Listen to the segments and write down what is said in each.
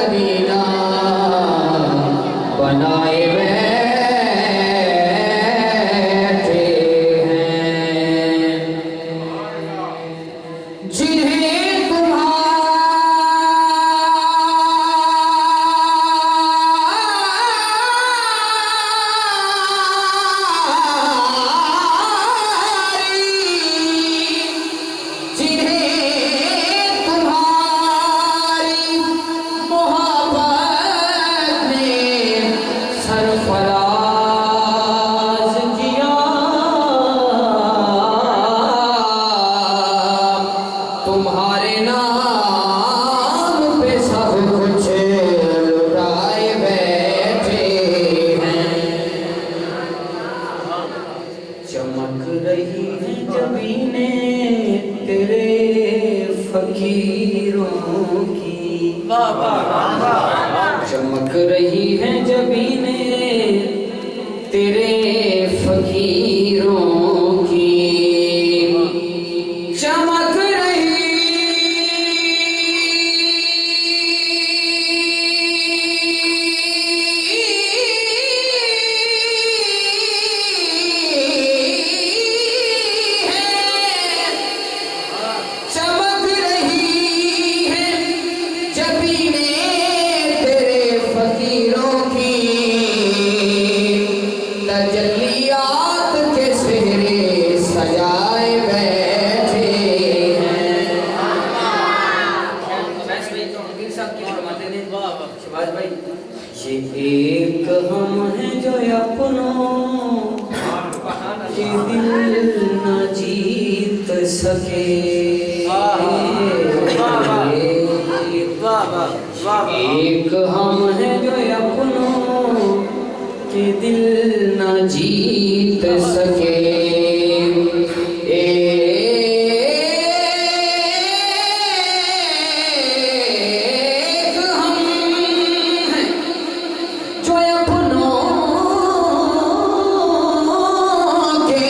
Medina बनाए बैठे हैं। जिन्हें तुम्हारे नाम पे सब कुछ लुटाए बैठे हैं। चमक रही है जमीनें तेरे फकीरों की, चमक रही है जमीनें तेरे फकीरों की। चमक तजल्लियात के सेहरे सजाए बैठे हैं। ये एक हम हैं जो अपनों के दिल न जीत सके, एक हम हैं जो अपनों के दिल न जीत सके। एक हम हैं जो अपनों के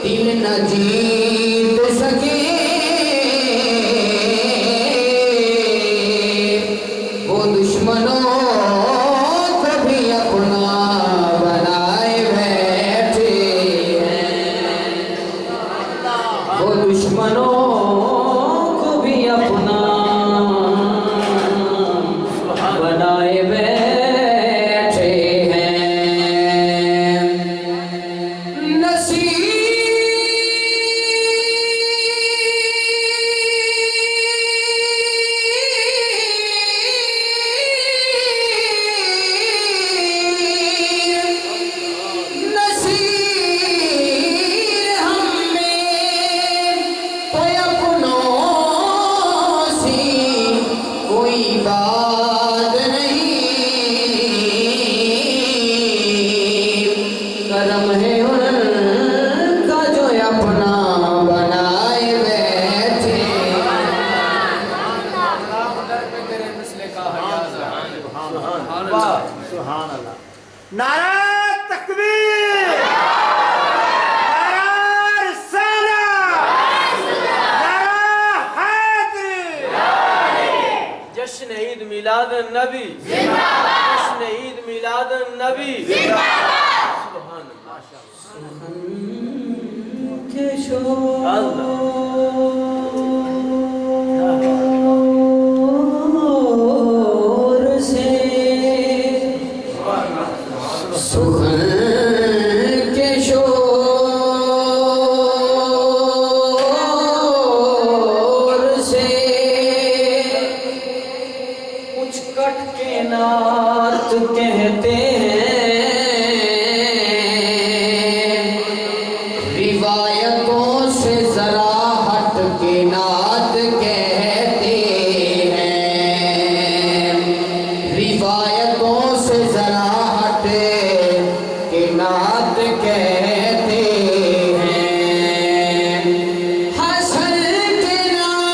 दिल न जीत सके। वो दुश्मनों को भी अपना बनाए बैठे हैं। वो दुश्मनों को भी अपना बनाए बैठे हैं। नसीब बात नहीं, करम है उनका जो अपना बनाए बैठे। नारा तकबीर, नारा रिसालत, नारा हैदरी। जश्न ईद मिलाद नबी जिंदाबाद, जश्न ईद मिलाद नबी जिंदाबाद। सुभान अल्लाह। सुखन के शोर से कुछ कट के नात कहते हैं। रिवायतों से जरा हट के नात कहते हैं। रिवायतों से जरा हट के नात कहते हैं। हसन के नात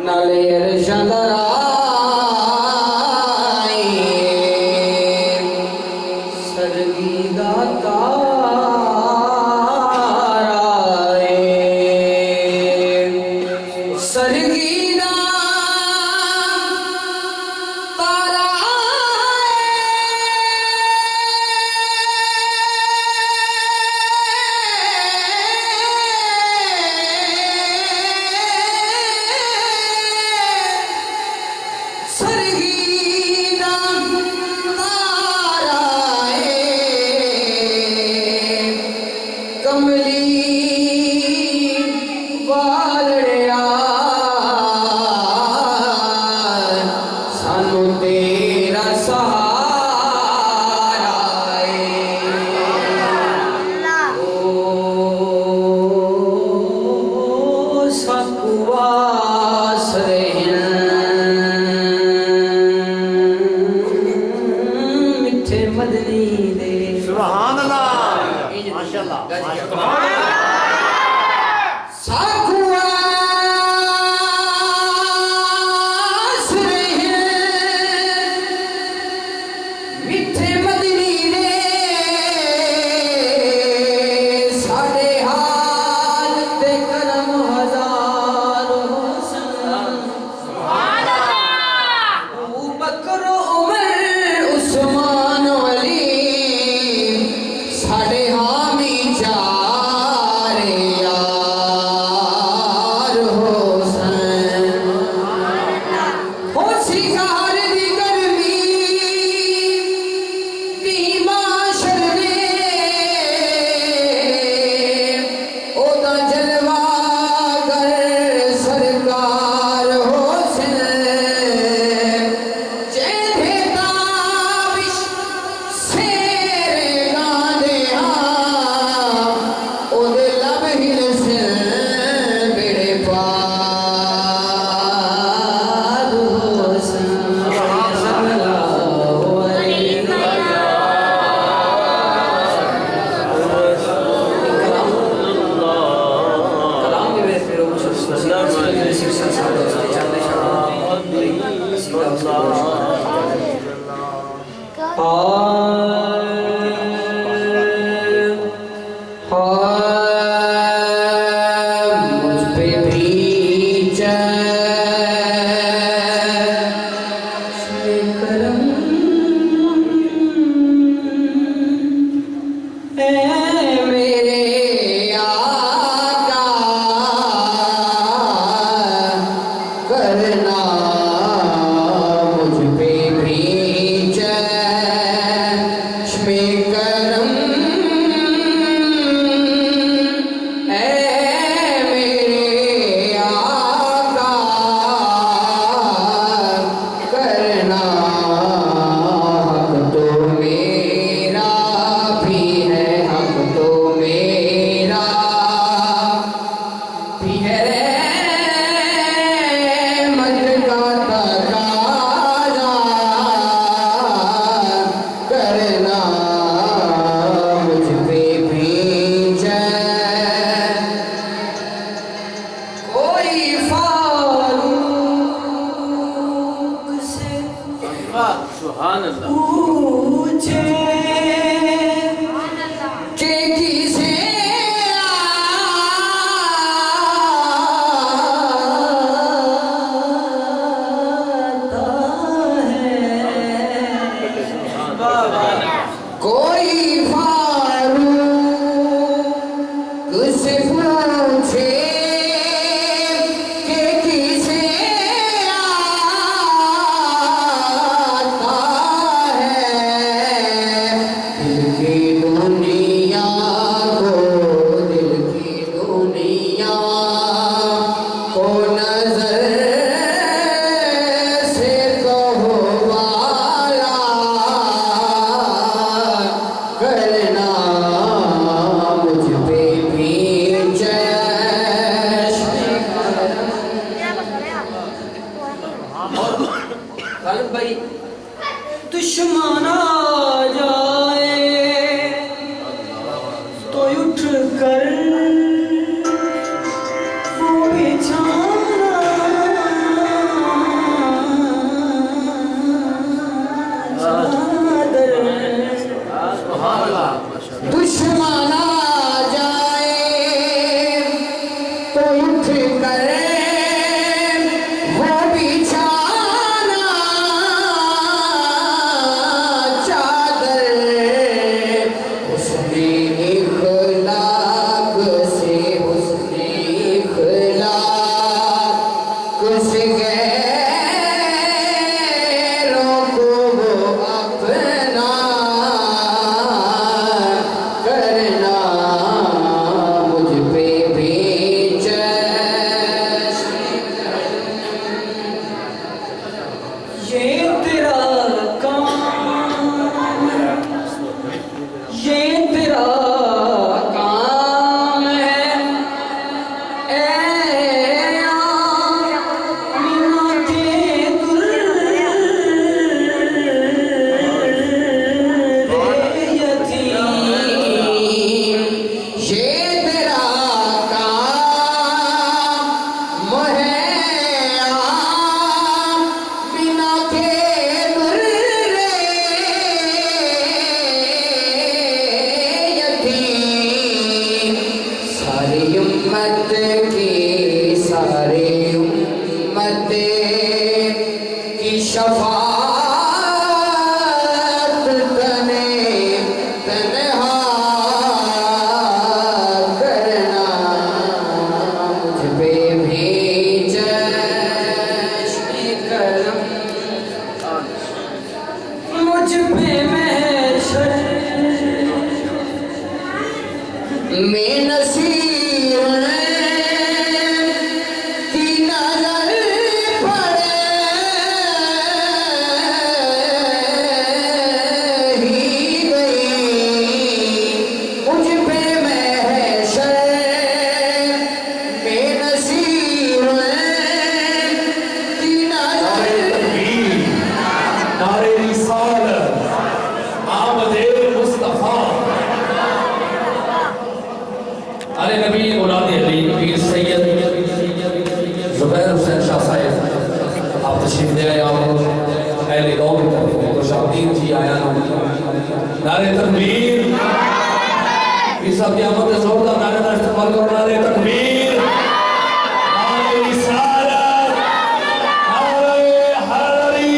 नाले अरशां दा राई सरगी दा तारा सरगी दा तारा दुश्मन आ जाए तो उठ कर वो बिछाना उठ कर वो बिछाना चादर, उसने इखलाक से, उसने इखलाक से गैरों को वो अपना करना, मुझ पे भी ये तेरा काम, ये तेरा काम है ए आमिना के दुर्रे यतीम। ये तेरा काम है बिना के दुर्रे यतीम। सारी उम्मत की, सारी उम्मत की शफाअत तने तन्हा करना, मुझ पे भी जश्न करम, मुझ पे महशर में नसीर की नजर पड़े ही गई, मुझ पे महशर में नसीर की नजर। नारे रिसालत, आमदे मुस्तफा, अरे नबी औलाद अली पीर सैयद जुबैर हुसैन शाह साहब, आप तशरीफ ले आए। आप अहले गाँव की तरफ तो शाहदीन जी आया ना, नारे तकबीर। पीर साहब की आमद में जोरदार नारे का इस्तेमाल करो। नारे तकबीर, नारे रिसालत, नारे हैदरी,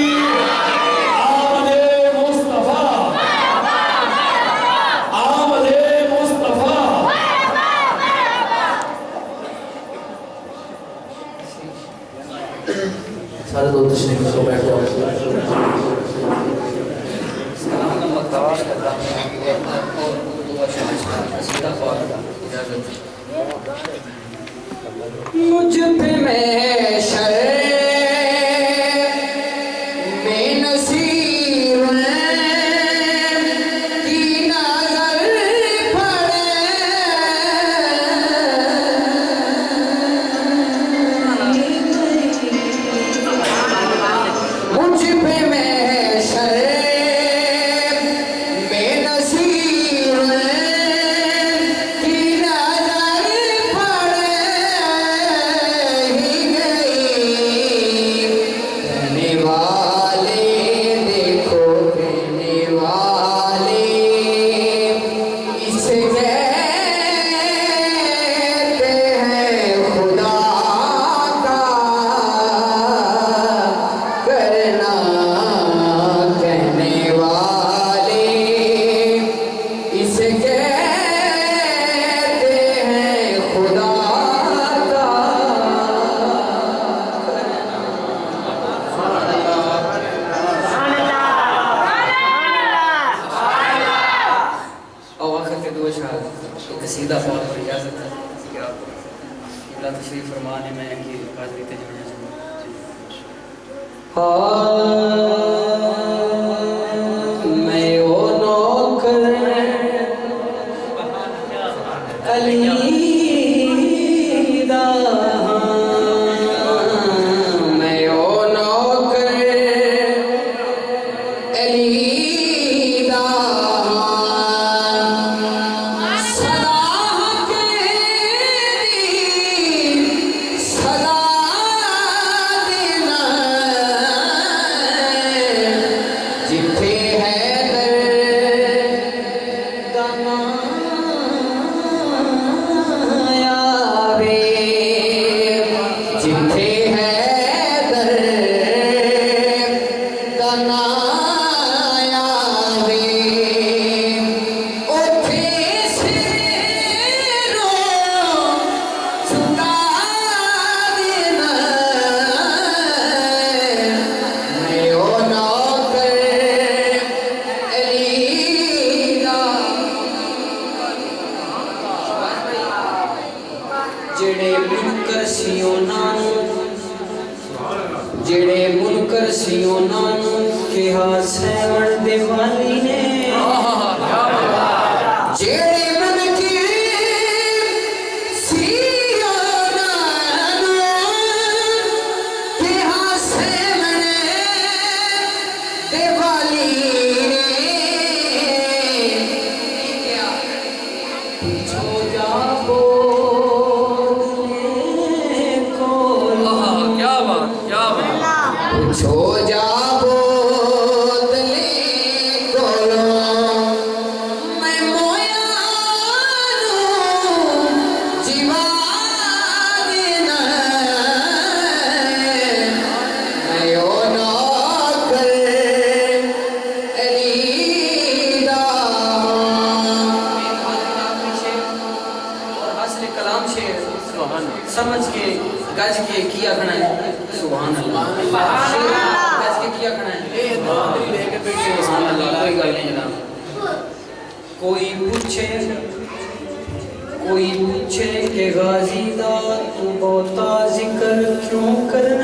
आमदे मुस्तफा, आमदे मुस्तफा। सारे दो तशरीफ को बैठ जाओ। मुझ पे महशर में नसीर की नजर पड़े मुझ पे महशर में नसीर की नजर पड़े ही गई। कहने वाले देखो, कहने वाले इसे कहते हैं खुदा का करना, कहने वाले इसे कहते हैं खुदा का और आखिर के दो शाह कसीदा फौज पर इजाजत है कि आप किबला तशरीफ फरमाने में कि हाज़िरी तजमीह मैं ओ नौकर अली दा, मैं ओ नौकर अली दा, सदा के सदा देना मुनकर सी उन्हां जेड़े मुनकर सी उन्हां कहा सैवण दे वाली ने जेड़े मुनकर सी उन्हां कहा सैवण दे वाली ने छो जाबो छो जा बोतले कोलो मैं मोया जीवा देना मैं यो नौकर अलीदा और असली कलाम शेर सुभान समझ के गज के किया खड़ा है सुभान अल्लाह गज के किया खड़ा है लेके बैठे सुभान अल्लाह कोई गल नहीं जनाब कोई पूछे कि गाजी दा तू बहुता जिक्र क्यों करना